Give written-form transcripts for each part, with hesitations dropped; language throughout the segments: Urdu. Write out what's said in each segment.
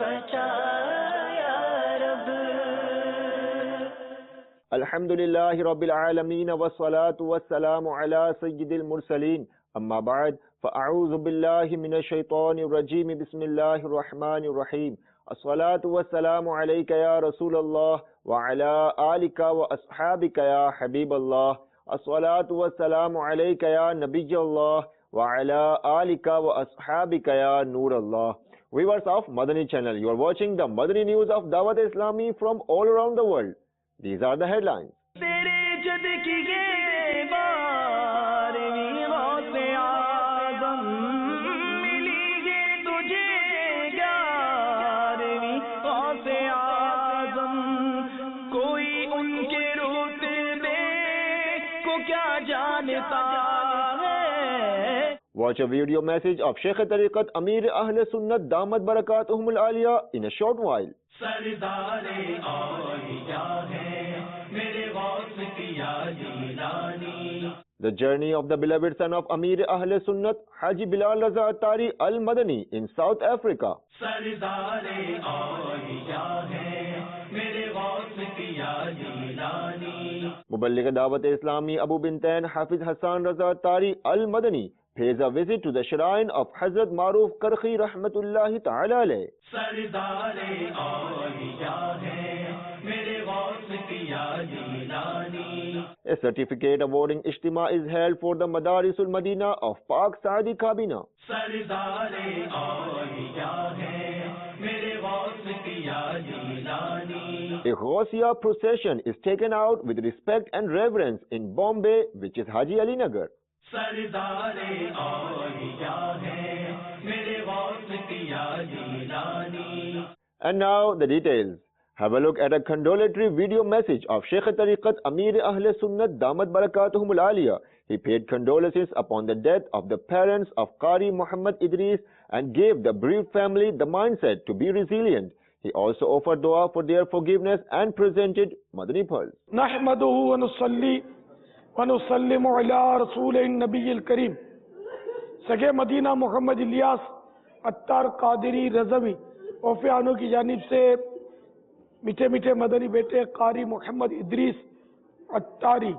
بچا یا رب۔ الحمدللہ رب العالمین والصلاة والسلام علی سید المرسلین، اما بعد فاعوذ باللہ من الشیطان الرجیم، بسم اللہ الرحمن الرحیم۔ الصلاة والسلام علیک یا رسول اللہ وعلی آلک واصحابک یا حبیب اللہ۔ الصلاة والسلام علیک یا نبی اللہ وعلی آلک واصحابک یا نور اللہ۔ Viewers of Madani channel, you are watching the Madani news of Dawat Islami from all around the world. These are the headlines. تیرے جد کی یہ بارہویں غوث اعظم ملی ہے تجھے گیارہویں غوث اعظم، کوئی ان کے رتبے کو کیا جانتا ہے۔ Watch a video message of Sheikh Tariqat Amir Ahl Sunnat Damat Barakatuhum Al-Aliya in a short while. سردار اولیاء ہے میرے غوث کیا Jilani. The journey of the beloved son of Amir Ahl Sunnat, Haji Bilal Raza Attari Al-Madani in South Africa. سردار اولیاء ہے میرے غوث کیا جیلانی۔ مبلغ دعوت اسلامی ابو بنتین حافظ حسان رضا اتاری Al-Madani pays a visit to the shrine of Hazrat Maruf Karkhi Rahmat Allahi Ta'ala alayh. سردار اولیاء ہے میرے غوث کیا Jilani. A certificate awarding ijtima is held for the Madarisul Madina of Pak Saadi Kabina. سردار اولیاء ہے میرے غوث کیا Jilani. A Ghausiyah procession is taken out with respect and reverence in Bombay, which is Haji Ali Nagar. سردار اولیاء ہے میرے غوث کیا Jilani. And now the details. Have a look at a condolatory video message of Sheikh Tariqat Amir Ahl Sunnat Damat Barakatuhum Al-Aliya. He paid condolences upon the death of the parents of Qari Muhammad Idris and gave the bereaved family the mindset to be resilient. He also offered dua for their forgiveness and presented Madani pearls. نحمده ونصلي ونسلم على رسول النبی الکریم سگے مدینہ محمد الیاس عطار قادری رضوی اوفیانو کی جانب سے میٹھے میٹھے مدنی بیٹے قاری محمد ادریس عطاری،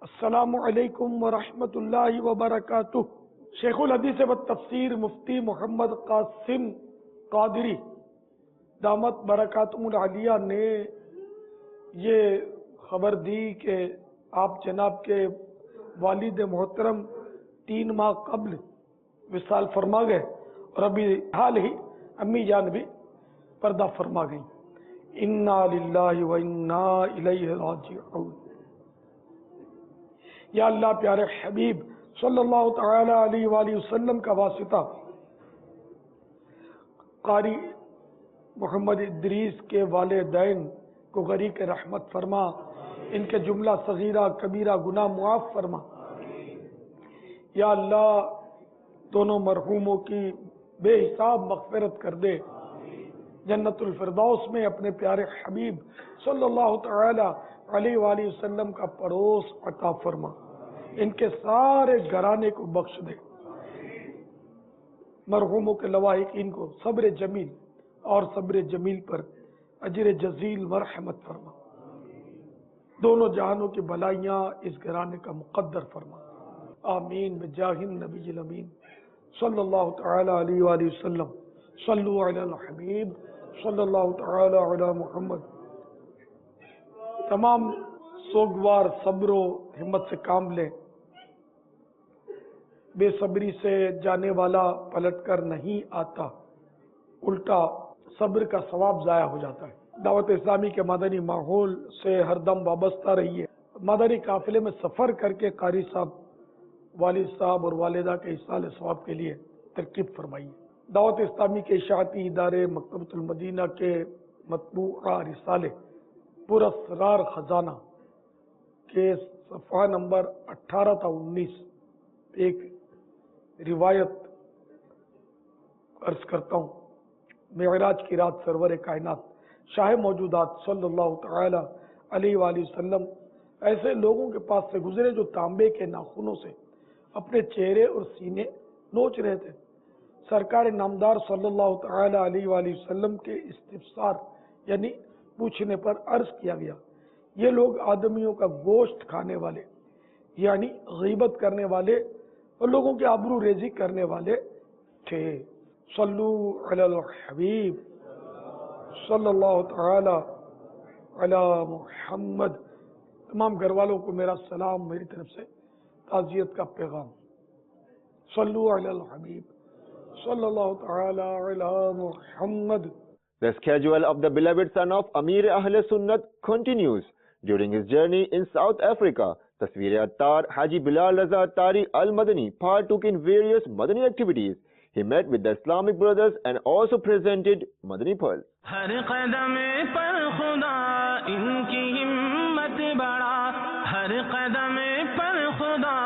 السلام علیکم ورحمۃ اللہ وبرکاتہ۔ شیخ الحدیث والتفسیر مفتی محمد قاسم قادری دامت برکاتہم العالیہ نے یہ خبر دی کہ آپ جناب کے والد محترم 3 ماہ قبل وصال فرما گئے اور ابھی حال ہی امی جان بھی پردہ فرما گئیں۔ انا للہ و انا الیہ راجعون۔ یا اللہ پیارے حبیب صلی اللہ تعالی علیہ وآلہ وسلم کا واسطہ قاری محمد ادریس کے والدین کو غریق رحمت فرما، ان کے جملہ صغیرہ کبیرہ گناہ معاف فرما۔ یا اللہ دونوں مرحوموں کی بے حساب مغفرت کر دے، جنت الفردوس میں اپنے پیارے حبیب صلی اللہ تعالی علیہ وآلہ وسلم کا پڑوس عطا فرما، ان کے سارے گھرانے کو بخش دے، مرحوموں کے لواحقین کو صبر جمیل اور صبر جمیل پر اجر جزیل مرحمت فرما، دونوں جہانوں کی بلائیاں اس گھرانے کا مقدر فرما، آمین بجاہ النبی الامین صلی اللہ تعالی علیہ وآلہ وسلم۔ صلو علی الحبیب صلی اللہ تعالی علی محمد۔ تمام سوگوار صبر و ہمت سے کام لیں، بے صبری سے جانے والا پلٹ کر نہیں آتا، الٹا صبر کا ثواب ضائع ہو جاتا ہے۔ دعوت اسلامی کے مدنی ماحول سے ہر دم وابستہ رہیے۔ مدنی قافلے میں سفر کر کے قاری صاحب، والد صاحب اور والدہ کے اصال ثواب کے لیے ترکیب فرمائیے۔ دعوت اسلامی کے اشاعتی ادارے مکتبۃ المدینہ کے مطبوعہ رسالے پر اسرار خزانہ کے صفحہ نمبر 18 تا 19 ایک روایت عرض کرتا ہوں۔ معراج کی رات سرور کائنات شاہ موجودات صلی اللہ تعالی علیہ وآلہ وسلم ایسے لوگوں کے پاس سے گزرے جو تانبے کے ناخنوں سے اپنے چہرے اور سینے نوچ رہے تھے۔ سرکار نامدار صلی اللہ تعالی علیہ وآلہ وسلم کے استفسار یعنی پوچھنے پر عرض کیا گیا، یہ لوگ آدمیوں کا گوشت کھانے والے یعنی غیبت کرنے والے اور لوگوں کی آبرو ریزی کرنے والے تھے۔ صلو علی الحبیب صلی اللہ تعالی علی محمد۔ تمام گھر والوں کو میرا سلام، میری طرف سے تعزیت کا پیغام۔ صلو علی الحبیب صلی اللہ تعالی علی محمد۔ The schedule of the beloved son of Amir Ahl Sunnat continues. During his journey in South Africa, Tasveer Attar Haji Bilal Raza Attari Al-Madani partook in various Madani activities. He met with the Islamic brothers and also presented Madani pearls. ہر قدم پر خدا ان کی ہمت بڑھا، ہر قدم پر خدا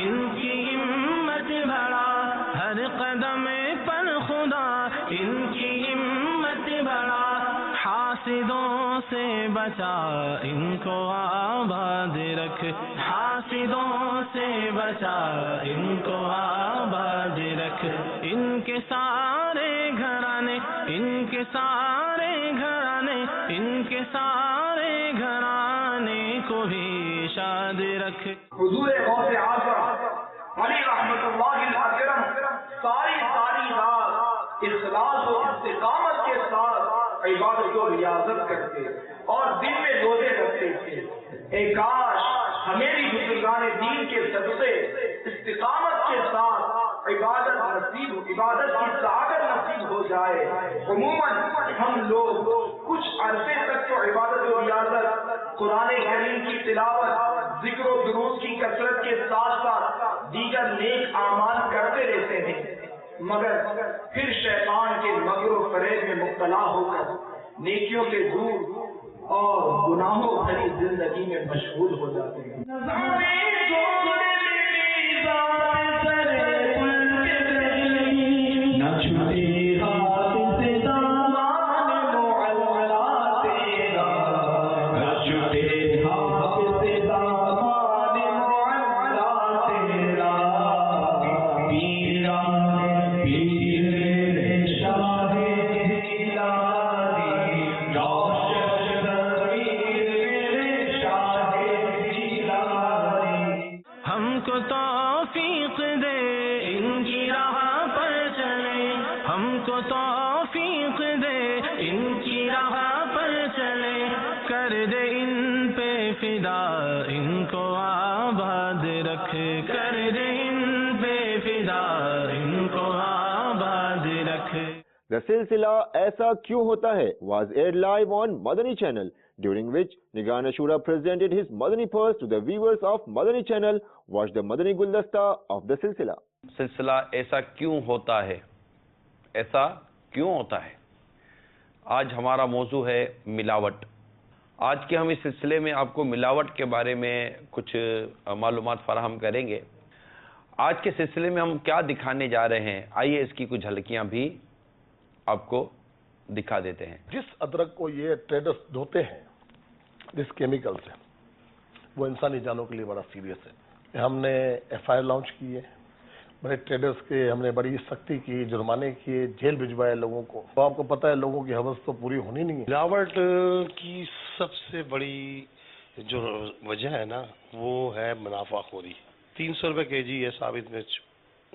ان کی ہمت بڑھا، ہر قدم پر خدا ان کی ہمت بڑھا، حاسدوں سے بچا ان کو آباد رکھ، حاسدوں سے بچا ان کو آباد رکھ، ان کے سارے گھرانے، ان کے سارے گھرانے، ان کے سارے گھرانے کو بھی شاد رکھ۔ حضور غوث اعظم علی رحمت اللہ الاکرم ساری رات اخلاص و استقامت کے ساتھ عبادت و ریاضت کرتے اور دن میں روزے رکھتے تھے۔ اے کاش ہمیں بھی بزرگان دین کے صدقے استقامت کے ساتھ عبادت کی سعادت نصیب ہو جائے۔ عموماً ہم لوگ کچھ عرصے تک تو عبادت و ریاضت، قرآن کریم کی تلاوت، ذکر و دروس کی کثرت کے ساتھ ساتھ دیگر نیک اعمال کرتے رہتے ہیں، مگر پھر شیطان کے مکر و فریب میں مبتلا ہو کر نیکیوں سے دور اور گناہوں بھری زندگی میں مشغول ہو جاتے ہیں۔ The Silsila Aisa Kyun Hota Hai was aired live on Madani channel, during which Nigan Ashura presented his Madani pearls to the viewers of Madani channel. Watch the Madani Guldasta of the Silsila. سلسلہ ایسا کیوں ہوتا ہے، ایسا کیوں ہوتا ہے؟ آج ہمارا موضوع ہے ملاوٹ۔ آج کے ہم اس سلسلے میں آپ کو ملاوٹ کے بارے میں کچھ معلومات فراہم کریں گے۔ آج کے سلسلے میں ہم کیا دکھانے جا رہے ہیں، آئیے اس کی کچھ جھلکیاں بھی آپ کو دکھا دیتے ہیں۔ جس ادرک کو یہ ٹریڈرز دھوتے ہیں جس کیمیکل سے، وہ انسانی جانوں کے لیے بڑا سیریس ہے۔ ہم نے ایف آئی آر لانچ کی ہے، بڑے ٹریڈرز کے ہم نے بڑی سختی کی، جرمانے کیے، جیل بھجوائے لوگوں کو۔ تو آپ کو پتہ ہے لوگوں کی حوث تو پوری ہونی نہیں ہے۔ ملاوٹ کی سب سے بڑی جو وجہ ہے نا، وہ ہے منافع خوری۔ 300 روپے کے جی ہے ثابت مرچ،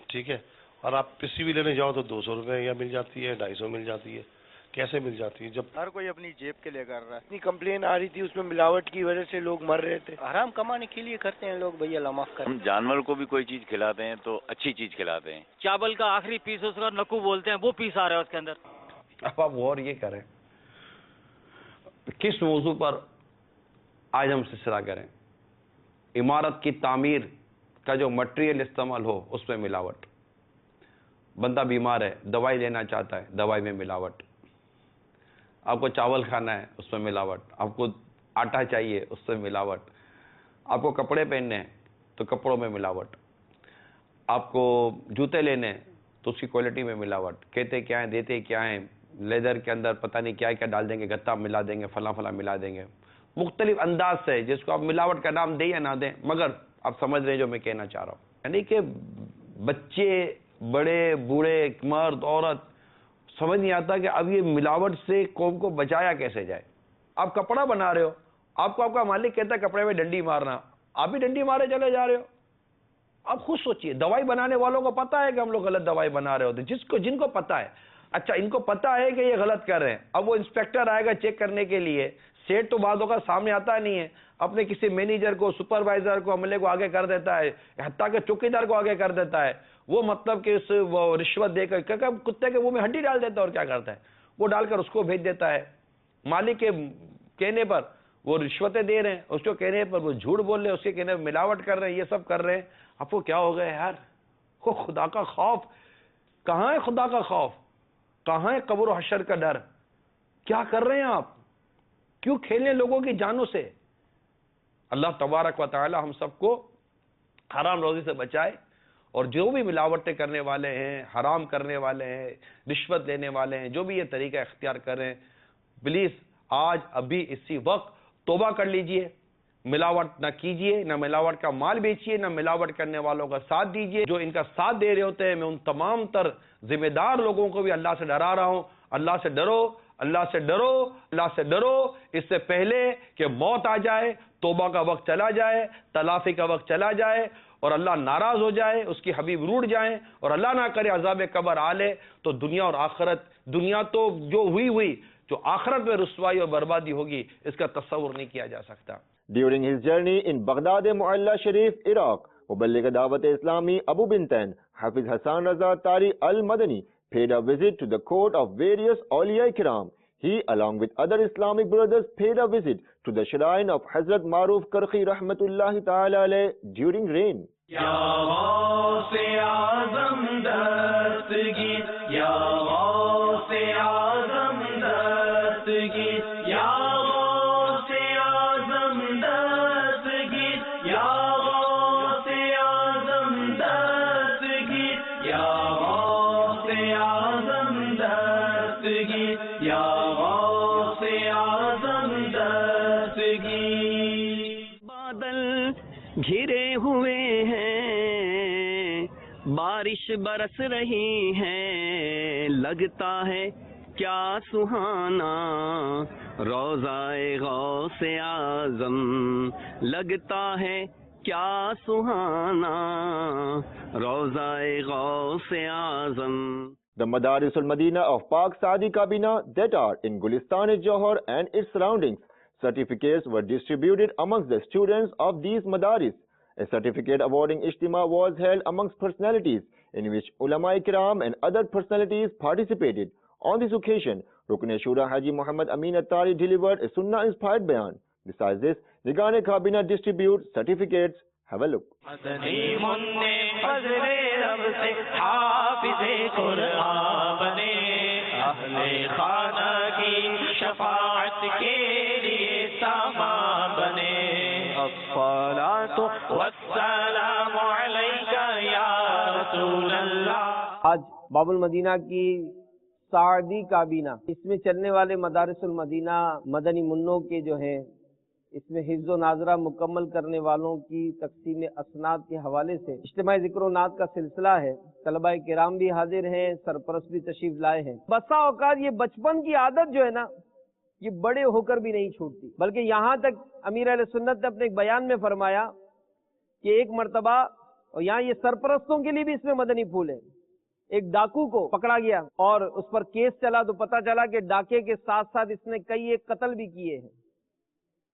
ٹھیک ہے، اور آپ پسی بھی لینے جاؤ تو 200 روپے یا مل جاتی ہے، 250 مل جاتی ہے۔ کیسے مل جاتی ہے جب ہر کوئی اپنی جیب کے لیے کر رہا ہے؟ اتنی کمپلین آ رہی تھی اس میں ملاوٹ کی وجہ سے لوگ مر رہے تھے۔ حرام کمانے کے لیے کرتے ہیں لوگ، بھیا اللہ معاف کریں۔ ہم جانور کو بھی کوئی چیز کھلاتے ہیں تو اچھی چیز کھلاتے ہیں۔ چاول کا آخری پیس اس کا نکو بولتے ہیں، وہ پیس آ رہا ہے اس کے اندر۔ اب آپ غور یہ کریں کس موضوع پر آج ہم سلسلہ کریں۔ عمارت کی تعمیر کا جو مٹیریل استعمال ہو اس میں ملاوٹ۔ بندہ بیمار ہے، دوائی لینا چاہتا ہے، دوائی میں ملاوٹ۔ آپ کو چاول کھانا ہے، اس میں ملاوٹ۔ آپ کو آٹا چاہیے، اس میں ملاوٹ۔ آپ کو کپڑے پہننے ہیں تو کپڑوں میں ملاوٹ۔ آپ کو جوتے لینے ہیں تو اس کی کوالٹی میں ملاوٹ۔ کہتے کیا ہیں، دیتے کیا ہیں، لیدر کے اندر پتہ نہیں کیا کیا ڈال دیں گے، گتا ملا دیں گے، فلاں فلاں ملا دیں گے، مختلف انداز سے، جس کو آپ ملاوٹ کا نام دیں یا نہ دیں، مگر آپ سمجھ رہے ہیں جو میں کہنا چاہ رہا ہوں۔ یعنی کہ بچے بڑے بوڑھے مرد عورت، سمجھ نہیں آتا کہ اب یہ ملاوٹ سے قوم کو بچایا کیسے جائے. آپ کپڑا بنا رہے ہو، آپ کو آپ کا مالک کہتا ہے کپڑے میں ڈنڈی مارنا، آپ بھی ڈنڈی مارے چلے جا رہے ہو. آپ خود سوچئے، دوائی بنانے والوں کو پتا ہے کہ ہم لوگ غلط دوائی بنا رہے ہوتے، جن کو پتا ہے. اچھا ان کو پتا ہے کہ یہ غلط کر رہے ہیں، اب وہ انسپیکٹر آئے گا چیک کرنے کے لیے. سیٹ تو بعض اوقات سامنے آتا نہیں ہے، اپنے کسی مینیجر کو، سپروائزر کو، عملے کو آگے کر دیتا ہے، حتیٰ کہ چوکیدار کو آگے کر دیتا ہے. وہ مطلب کہ وہ رشوت دے کر کتے کے منہ میں ہڈی ڈال دیتا ہے، اور کیا کرتا ہے وہ ڈال کر اس کو بھیج دیتا ہے. مالک کے کہنے پر وہ رشوتیں دے رہے ہیں، اس کو کہنے پر وہ جھوٹ بول رہے ہیں، اس کے کہنے پر ملاوٹ کر رہے ہیں، یہ سب کر رہے ہیں. آپ کو کیا ہو گیا یار؟ وہ خدا کا خوف کہاں ہے؟ خدا کا خوف کہاں ہے؟ قبر و حشر کا ڈر کیا کر رہے ہیں آپ؟ کیوں کھیلیں لوگوں کی جانوں سے؟ اللہ تبارک و تعالی ہم سب کو حرام روزی سے بچائے، اور جو بھی ملاوٹیں کرنے والے ہیں، حرام کرنے والے ہیں، رشوت لینے والے ہیں، جو بھی یہ طریقہ اختیار کر رہے ہیں، پلیز آج ابھی اسی وقت توبہ کر لیجئے. ملاوٹ نہ کیجئے، نہ ملاوٹ کا مال بیچیے، نہ ملاوٹ کرنے والوں کا ساتھ دیجئے. جو ان کا ساتھ دے رہے ہوتے ہیں، میں ان تمام تر ذمہ دار لوگوں کو بھی اللہ سے ڈرا رہا ہوں. اللہ سے ڈرو، اللہ سے ڈرو، اللہ سے ڈرو، اس سے پہلے کہ موت آ جائے، توبہ کا وقت چلا جائے، تلافی کا وقت چلا جائے، اور اللہ ناراض ہو جائے، اس کی حبیب روٹ جائیں، اور اللہ نہ کرے عذاب قبر آ لے، تو دنیا اور آخرت، دنیا تو جو ہوئی، جو آخرت میں رسوائی اور بربادی ہوگی، اس کا تصور نہیں کیا جا سکتا. During his journey in Baghdad Mu'alla Sharif, Iraq, Muballigh Dawat Islami Abu Bintan Hafiz Hassan Raza Tari Al-Madani paid a visit to the court of various Awliya Kiram. He, along with other Islamic brothers, paid a visit to the shrine of Hazrat Maruf Karhi Rahmatullahi Ta'ala alayh during rain. Ya Ghaus-e Azam dastgir, Ya Ghaus-e Azam dastgir, Ya Ghaus-e Azam dastgir, Ya Ghaus-e Azam dastgir, Ya Ghaus-e Azam dastgir, Ya Ghaus-e Azam dastgir. Badal گھرے ہوئے ہیں، بارش برس رہی ہے، لگتا ہے کیا سہانا روضہ غوث اعظم، لگتا ہے کیا سہانا روضہ غوث اعظم. The Madaris al-Madina of Pak Saadi Kabina that are in Gulistan-e-Johor and its surroundings, certificates were distributed amongst the students of these madaris. A certificate awarding ijtima was held amongst personalities in which ulama kiram and other personalities participated. On this occasion, Rukn-e-Shura Haji Muhammad Amin Attari delivered a sunnah-inspired bayan. Besides this, Nigan-e-Kabina distribute certificates. Have a look. شفاعت کے لیے سامان بنے. الصلاۃ والسلام علیک یا رسول اللہ. آج باب المدینہ کی سعدی کابینہ، اس میں چلنے والے مدارس المدینہ مدنی منوں کے جو ہیں، اس میں حفظ و ناظرہ مکمل کرنے والوں کی تقسیم اسناد کے حوالے سے اجتماع ذکر و نعت کا سلسلہ ہے. طلباء کرام بھی حاضر ہیں، سرپرست بھی تشریف لائے ہیں. بسا اوقات یہ بچپن کی عادت جو ہے نا، یہ بڑے ہو کر بھی نہیں چھوٹتی، بلکہ یہاں تک امیر اہل سنت نے اپنے ایک بیان میں فرمایا کہ ایک مرتبہ، اور یہاں یہ سرپرستوں کے لیے بھی اس میں مدنی پھول ہے، ایک ڈاکو کو پکڑا گیا اور اس پر کیس چلا تو پتا چلا کہ ڈاکے کے ساتھ ساتھ اس نے کئی ایک قتل بھی کیے ہیں.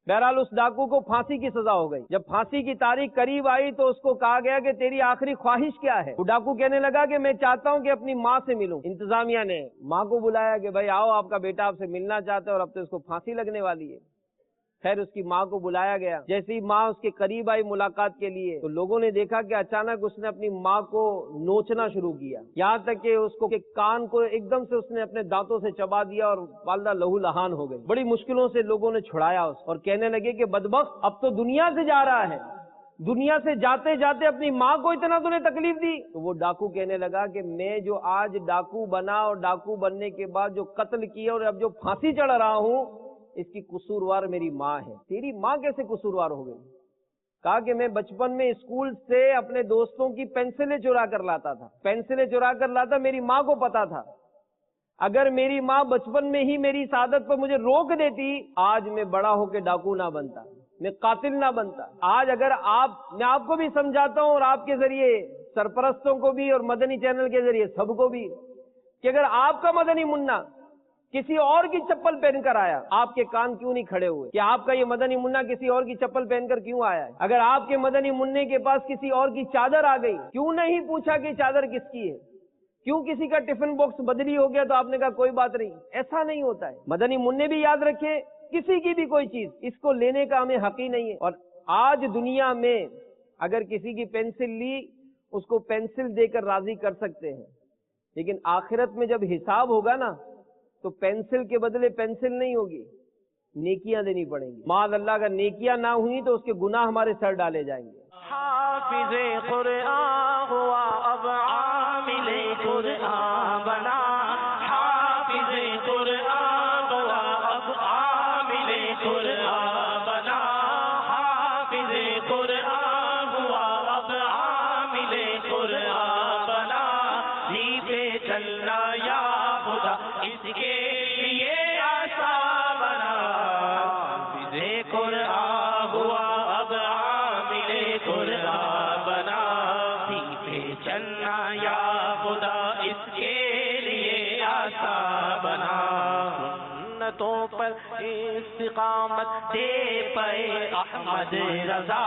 بہرحال اس ڈاکو کو پھانسی کی سزا ہو گئی. جب پھانسی کی تاریخ قریب آئی تو اس کو کہا گیا کہ تیری آخری خواہش کیا ہے؟ وہ ڈاکو کہنے لگا کہ میں چاہتا ہوں کہ اپنی ماں سے ملوں. انتظامیہ نے ماں کو بلایا کہ بھائی آؤ، آپ کا بیٹا آپ سے ملنا چاہتا ہے اور اب تو اس کو پھانسی لگنے والی ہے. خیر اس کی ماں کو بلایا گیا. جیسے ہی ماں اس کے قریب آئی ملاقات کے لیے تو لوگوں نے دیکھا کہ اچانک اس نے اپنی ماں کو نوچنا شروع کیا، یہاں تک کہ اس کو کان کو ایک دم سے اس نے اپنے دانتوں سے چبا دیا اور والدہ لہو لہان ہو گئی. بڑی مشکلوں سے لوگوں نے چھڑایا اس اور کہنے لگے کہ بدبخت اب تو دنیا سے جا رہا ہے، دنیا سے جاتے جاتے اپنی ماں کو اتنا تو نے تکلیف دی. تو وہ ڈاکو کہنے لگا کہ میں جو آج ڈاکو بنا اور ڈاکو بننے کے بعد جو قتل کیا اور اب جو پھانسی چڑھ رہا ہوں، اس کی قصوروار میری ماں ہے. تیری ماں کیسے قصوروار ہو گئی؟ کہا کہ میں بچپن میں اسکول سے اپنے دوستوں کی پینسلیں چرا کر لاتا تھا، پینسلیں چرا کر لاتا، میری ماں کو پتا تھا، اگر میری ماں بچپن میں ہی میری اس عادت پر مجھے روک دیتی، آج میں بڑا ہو کے ڈاکو نہ بنتا، میں قاتل نہ بنتا۔ آج اگر میں آپ کو بھی سمجھاتا ہوں اور آپ کے ذریعے سرپرستوں کو بھی اور مدنی چینل کے ذریعے سب کو بھی، کہ اگر آپ کا مدنی منا کسی اور کی چپل پہن کر آیا، آپ کے کان کیوں نہیں کھڑے ہوئے کہ آپ کا یہ مدنی منا کسی اور کی چپل پہن کر کیوں آیا ہے؟ اگر آپ کے مدنی منع کے پاس کسی اور کی چادر آ گئی، کیوں نہیں پوچھا کہ چادر کس کی ہے؟ کیوں کسی کا ٹفن باکس بدلی ہو گیا تو آپ نے کہا کوئی بات نہیں؟ ایسا نہیں ہوتا ہے۔ مدنی منع بھی یاد رکھے، کسی کی بھی کوئی چیز اس کو لینے کا ہمیں حق ہی نہیں ہے۔ اور آج دنیا میں اگر کسی کی پینسل لی، اس کو پینسل دے کر راضی کر سکتے ہیں، لیکن آخرت میں جب حساب ہوگا نا تو پینسل کے بدلے پینسل نہیں ہوگی، نیکیاں دینی پڑیں گی۔ معاذ اللہ اگر نیکیاں نہ ہوئی تو اس کے گناہ ہمارے سر ڈالے جائیں گے۔ حافظ قرآن ہوا اب عامل قرآن بنا، حافظ قرآن ہوا اب عامل قرآن بنا، حافظ قرآن ہوا اب عامل قرآن بنا، ری پہ چلنا یا خدا اس کے لیے آسان بنا، حافظ قرآن ہوا اب عامل قرآن بنا، ری پہ چلنا یا خدا اس کے لیے آسان بنا، سنتوں پر استقامت دے پائے احمد رضا،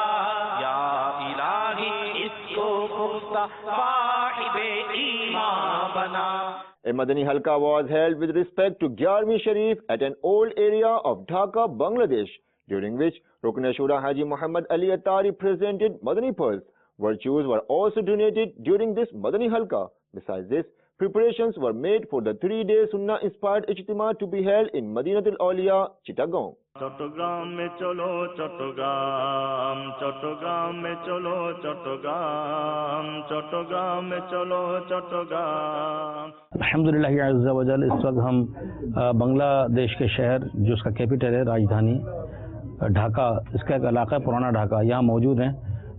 یا الہی اس کو پختہ صاحب ایمان بنا۔ A Madani Halqa was held with respect to Gyarmi Sharif at an old area of Dhaka, Bangladesh, during which Rukn Shura Haji Muhammad Ali Attari presented Madani pearls. Virtues were also donated during this Madani Halqa. Besides this, preparations were made for the 3-day Sunnah-inspired Ijtima to be held in Madinatul Awliya, Chittagong. Chittagong মে চলো চট্টগ্রাম, চট্টগ্রাম মে চলো চট্টগ্রাম, চট্টগ্রাম মে চলো চট্টগ্রাম। الحمدللہ عز و جل اس وقت ہم بنگلہ دیش کے شہر جو اس کا کیپٹل ہے راجدھانی ڈھاکہ، اس کا ایک علاقہ پرانا ڈھاکہ، یہاں موجود ہیں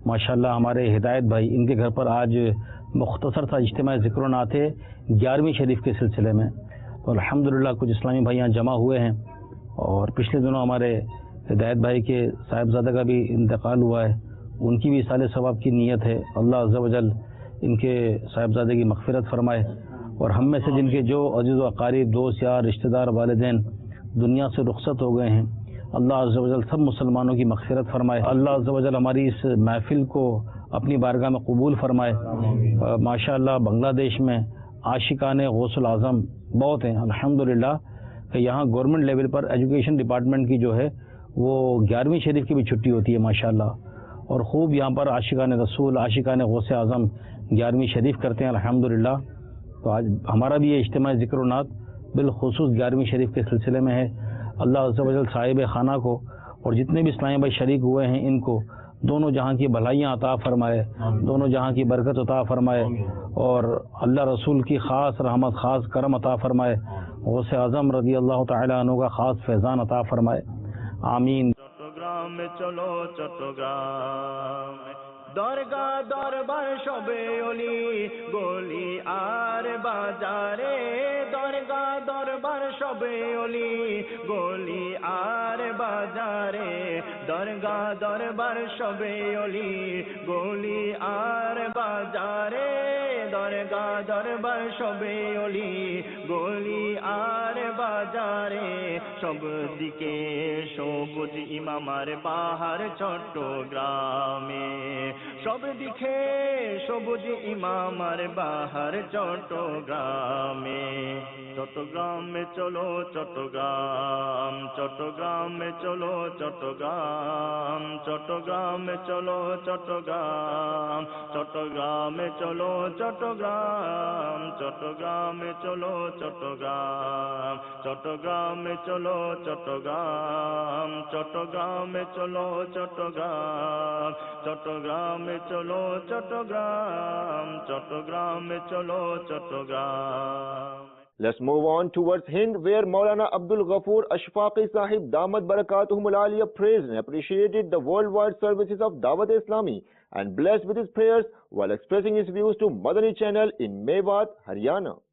ماشاءاللہ ہمارے ہدایت بھائی۔ ان کے گھر پر آج مختصر سا اجتماع ذکر و نعت ہے 11ویں شریف کے سلسلے میں، تو الحمدللہ کچھ اسلامی بھائی یہاں جمع ہوئے ہیں، اور پچھلے دنوں ہمارے ہدایت بھائی کے صاحبزادہ کا بھی انتقال ہوا ہے، ان کی بھی اصال ثواب کی نیت ہے، اللہ عز و جل ان کے صاحبزادے کی مغفرت فرمائے، اور ہم میں سے جن کے جو عزیز و اقارب، دوست یار، رشتہ دار، والدین دنیا سے رخصت ہو گئے ہیں، اللہ عز و جل سب مسلمانوں کی مغفرت فرمائے، اللہ عز و جل ہماری اس محفل کو اپنی بارگاہ میں قبول فرمائے۔ ماشاءاللہ بنگلہ دیش میں عاشقان غوث العظم بہت ہیں الحمدللہ، کہ یہاں گورنمنٹ لیول پر ایجوکیشن ڈپارٹمنٹ کی جو ہے وہ 11ویں شریف کی بھی چھٹی ہوتی ہے ماشاءاللہ، اور خوب یہاں پر عاشقان رسول، عاشقان غوث اعظم 11ویں شریف کرتے ہیں الحمدللہ۔ تو آج ہمارا بھی یہ اجتماع ذکر و نعت بالخصوص 11ویں شریف کے سلسلے میں ہے۔ اللہ عز و جل صاحب خانہ کو اور جتنے بھی اسلامی بھائی شریک ہوئے ہیں ان کو دونوں جہاں کی بھلائیاں عطا فرمائے، دونوں جہاں کی برکت عطا فرمائے، اور اللہ رسول کی خاص رحمت، خاص کرم عطا فرمائے، غوث اعظم رضی اللہ تعالی عنہ کا خاص فیضان عطا فرمائے، آمین۔ চট্টগ্রাম মে চলো চট্টগ্রাম, দরগা দরবার সবে অলি গলি আর বাজারে, দরগা দরবার সবে অলি গলি আর বাজারে, দরগা দরবার সবে অলি গলি আর বাজারে, দরগা দরবার সবে অলি গলি আর বাজারে, সব দিকে সবুজ ইমামার বাহার চট্টগ্রামে, সব দিকে সবুজ ইমামার বাহার চট্টগ্রামে, চট্টগ্রাম মে চলো চট্টগ্রাম, চট্টগ্রাম মে চলো চট্টগ্রাম, চট্টগ্রাম মে চলো চট্টগ্রাম, চট্টগ্রাম মে চলো চট্টগ্রাম, চট্টগ্রাম মে চলো চট্টগ্রাম, চট্টগ্রাম মে চলো চট্টগ্রাম, চট্টগ্রাম মে চলো চট্টগ্রাম, চট্টগ্রাম মে চলো চট্টগ্রাম, চট্টগ্রাম মে চলো Chittagong. Let's move on towards Hind, where Maulana Abdul Ghafoor Ashfaqi Sahib Damat Barakatuhum Al-Aliyah praised and appreciated the worldwide services of Dawat Islami and blessed with his prayers while expressing his views to Madani Channel in Mewat, Haryana.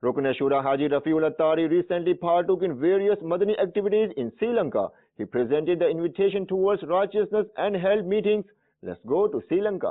Rukn Shura Haji Rafiul Attari recently partook in various Madani activities in Sri Lanka. He presented the invitation towards righteousness and held meetings. Let's go to Sri Lanka.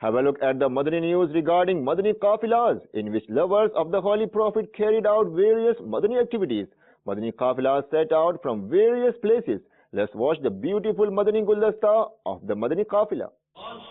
Have a look at the Madani news regarding Madani Qafilas, in which lovers of the Holy Prophet carried out various Madani activities. Madani Qafilas set out from various places. Let's watch the beautiful Madani Guldasta of the Madani Qafila.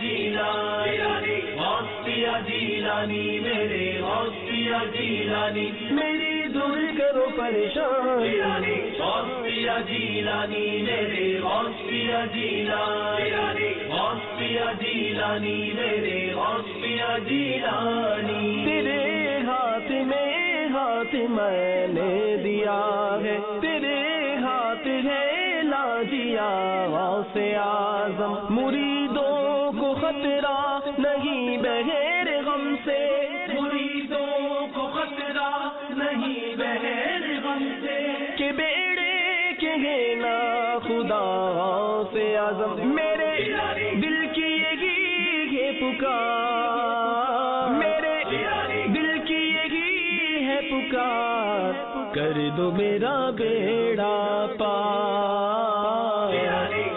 Jilani غوث پیا جیلانی میرے غوث پیا جیلانی میری دور کرو پریشان غوث پیا جیلانی میرے غوث پیا جیلانی غوث پیا جیلانی میرے غوث پیا جیلانی تیرے ہاتھ میں ہاتھ میں نے دیا ہے تیرے ہاتھ ہے لاجیا غوث اعظم مریدوں کو خطرہ نہیں بغیر غم سے مریدوں کو خطرہ نہیں بغیر غم سے کہ بیڑے کے ہے نا خدا غوث اعظم میرے دل کی یہی ہے پکار میرے دل کی یہی ہے پکار کر دو میرا بیڑا پار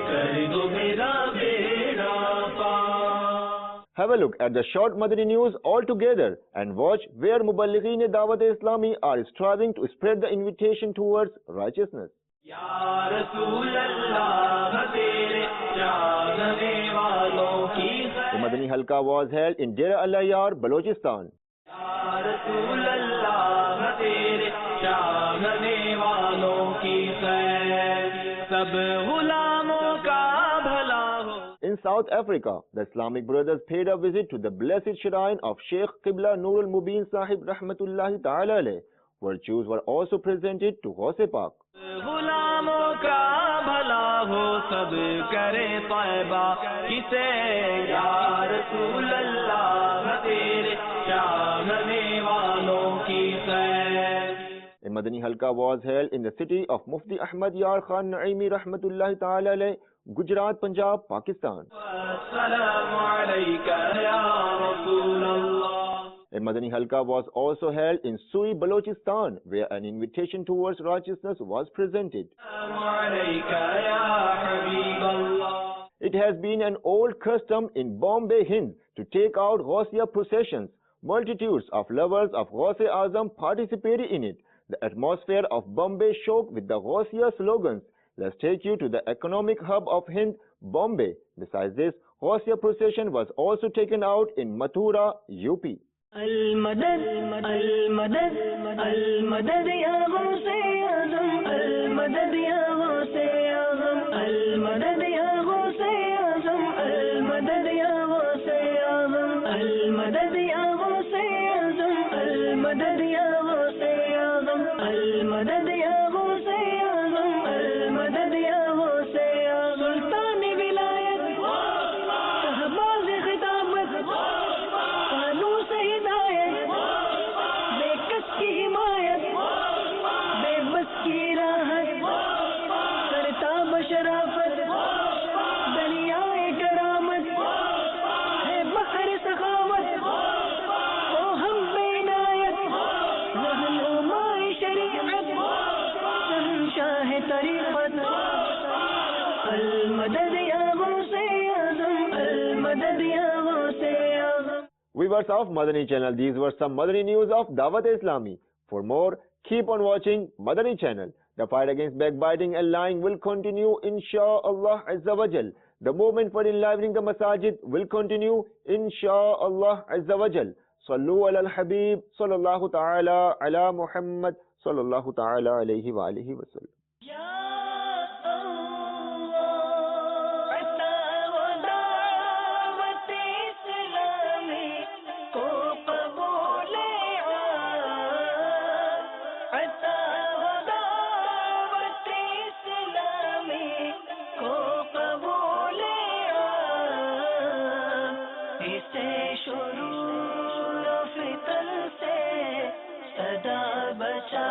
کر دو میرا بیڑا پار. Have a look at the short Madani news all together and watch where Muballighin Dawat Islami are striving to spread the invitation towards righteousness. یا رسول اللہ تیرے جاننے والوں کی The Madani Halqa was held in Dera Al-Ayyar, Balochistan. یا رسول اللہ تیرے جاننے والوں کی خیر سب غلاموں کا بھلا ہو. In South Africa, the Islamic brothers paid a visit to the blessed shrine of Sheikh Qibla Nur al-Mubin Sahib Rahmatullahi Ta'ala alayh. Virtues were also presented to Ghaus Pak. غلاموں کا بھلا ہو سب کرے طیبہ کسے یا رسول اللہ تیرے جاننے والوں کی خیر. A Madani Halqa was held in the city of Mufti Ahmad Yar Khan Naimi Rahmatullahi Ta'ala alayh, Gujarat, Punjab, Pakistan. السلام علیکہ یا رسول اللہ. A Madani Halqa was also held in Sui, Balochistan, where an invitation towards righteousness was presented. السلام علیکہ یا حبیب اللہ. It has been an old custom in Bombay, Hind, to take out Ghausiyah processions. Multitudes of lovers of Ghaus Azam participated in it. The atmosphere of Bombay shook with the Ghausiyah slogans. Let's take you to the economic hub of Hind, Bombay. Besides this, Ghausiyah procession was also taken out in Mathura, UP. المدد المدد المدد يا غوث اعظم المدد يا غوث اعظم المدد يا غوث اعظم المدد يا غوث اعظم المدد يا غوث اعظم المدد يا غوث اعظم المدد يا غوث اعظم المدد يا غوث اعظم سلطان ولایت شہباز خطابت قانون سے ہدایت بے کس کی حمایت بے بس کی راحت کرتا بشرافت دریائے کرامت ہے بحر سخاوت او ہم بے عنایت رہنما شریعت شہنشاہ طریقت المدد یا غوث اعظم المدد یا غوث اعظم. Viewers of Madani channel, these were some Madani news of Dawat Islami. For more, keep on watching Madani channel. The fight against backbiting and lying will continue, insha'Allah Azza wa Jal. The movement for enlivening the masajid will continue, insha'Allah Azza wa Jal. Sallu ala al-Habib, sallallahu ta'ala ala Muhammad, sallallahu ta'ala alayhi wa alihi wa sallam. شروع فتن سے صدا بچا